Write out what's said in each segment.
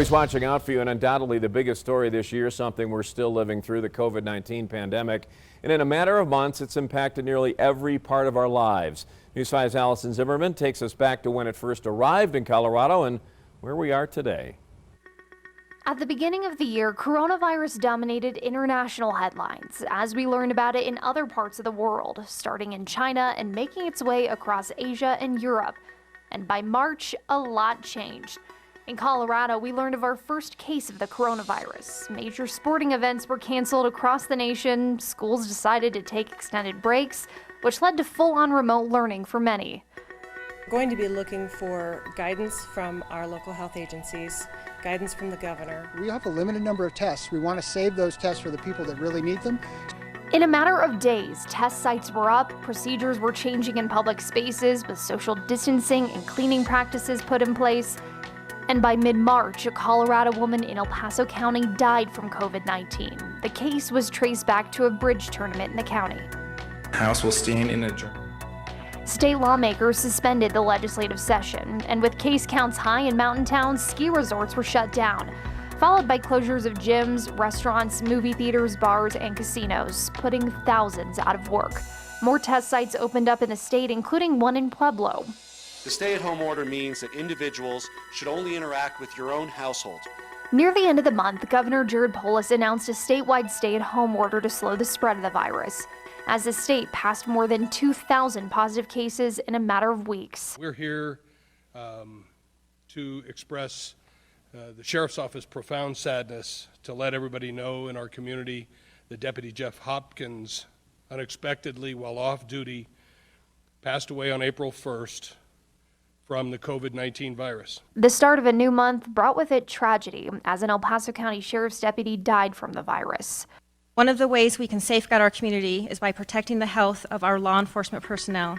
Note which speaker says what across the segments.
Speaker 1: always watching out for you, and undoubtedly the biggest story this year, something we're still living through, the COVID-19 pandemic. And in a matter of months, it's impacted nearly every part of our lives. News 5's Allison Zimmerman takes us back to when it first arrived in Colorado and where we are today.
Speaker 2: At the beginning of the year, coronavirus dominated international headlines as we learned about it in other parts of the world, starting in China and making its way across Asia and Europe. And by March, a lot changed. In Colorado, we learned of our first case of the coronavirus. Major sporting events were canceled across the nation. Schools decided to take extended breaks, which led to full-on remote learning for many.
Speaker 3: We're going to be looking for guidance from our local health agencies, guidance from the governor.
Speaker 4: We have a limited number of tests. We want to save those tests for the people that really need them.
Speaker 2: In a matter of days, test sites were up, procedures were changing in public spaces with social distancing and cleaning practices put in place. And by mid-March, a Colorado woman in El Paso County died from COVID-19. The case was traced back to a bridge tournament in the county.
Speaker 5: House will stand in adjournment.
Speaker 2: State lawmakers suspended the legislative session, and with case counts high in mountain towns, ski resorts were shut down, followed by closures of gyms, restaurants, movie theaters, bars, and casinos, putting thousands out of work. More test sites opened up in the state, including one in Pueblo.
Speaker 6: The stay-at-home order means that individuals should only interact with your own household.
Speaker 2: Near the end of the month, Governor Jared Polis announced a statewide stay-at-home order to slow the spread of the virus, as the state passed more than 2,000 positive cases in a matter of weeks.
Speaker 7: We're here to express the Sheriff's Office's profound sadness, to let everybody know in our community that Deputy Jeff Hopkins, unexpectedly while off duty, passed away on April 1st from the COVID-19 virus.
Speaker 2: The start of a new month brought with it tragedy, as an El Paso County Sheriff's deputy died from the virus.
Speaker 8: One of the ways we can safeguard our community is by protecting the health of our law enforcement personnel.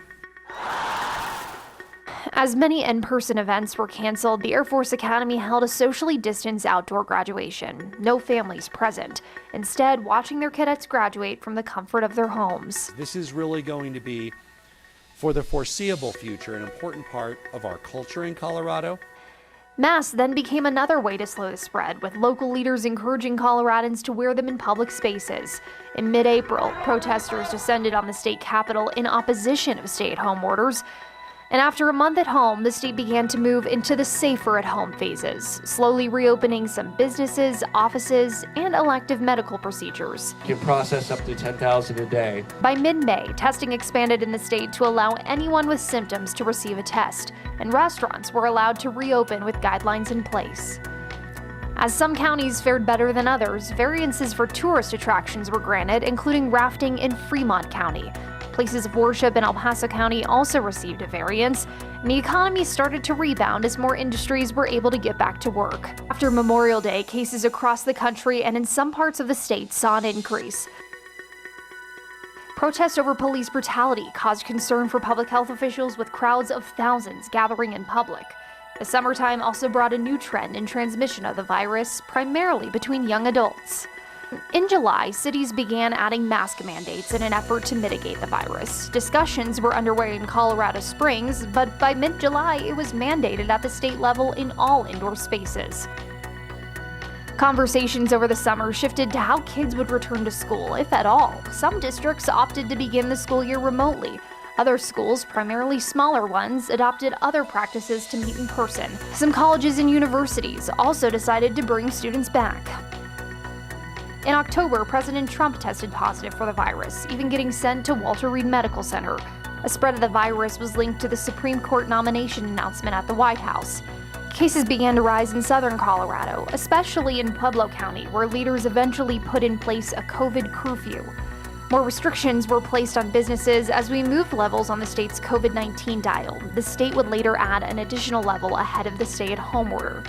Speaker 2: As many in-person events were canceled, the Air Force Academy held a socially distanced outdoor graduation. No families present. Instead, watching their cadets graduate from the comfort of their homes.
Speaker 6: This is really going to be, for the foreseeable future, an important part of our culture in Colorado.
Speaker 2: Masks then became another way to slow the spread, with local leaders encouraging Coloradans to wear them in public spaces. In mid-April, protesters descended on the state capitol in opposition of stay-at-home orders. And after a month at home, the state began to move into the safer at-home phases, slowly reopening some businesses, offices, and elective medical procedures.
Speaker 9: You can process up to 10,000 a day.
Speaker 2: By mid-May, testing expanded in the state to allow anyone with symptoms to receive a test, and restaurants were allowed to reopen with guidelines in place. As some counties fared better than others, variances for tourist attractions were granted, including rafting in Fremont County. Places of worship in El Paso County also received a variance, and the economy started to rebound as more industries were able to get back to work. After Memorial Day, cases across the country and in some parts of the state saw an increase. Protests over police brutality caused concern for public health officials, with crowds of thousands gathering in public. The summertime also brought a new trend in transmission of the virus, primarily between young adults. In July, cities began adding mask mandates in an effort to mitigate the virus. Discussions were underway in Colorado Springs, but by mid-July, it was mandated at the state level in all indoor spaces. Conversations over the summer shifted to how kids would return to school, if at all. Some districts opted to begin the school year remotely. Other schools, primarily smaller ones, adopted other practices to meet in person. Some colleges and universities also decided to bring students back. In October, President Trump tested positive for the virus, even getting sent to Walter Reed Medical Center. A spread of the virus was linked to the Supreme Court nomination announcement at the White House. Cases began to rise in southern Colorado, especially in Pueblo County, where leaders eventually put in place a COVID curfew. More restrictions were placed on businesses as we moved levels on the state's COVID-19 dial. The state would later add an additional level ahead of the stay-at-home order.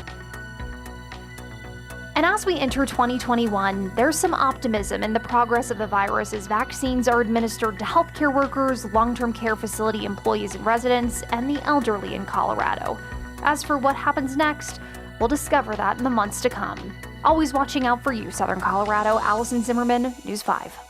Speaker 2: And as we enter 2021, there's some optimism in the progress of the virus as vaccines are administered to healthcare workers, long-term care facility employees and residents, and the elderly in Colorado. As for what happens next, we'll discover that in the months to come. Always watching out for you, Southern Colorado. Allison Zimmerman, News 5.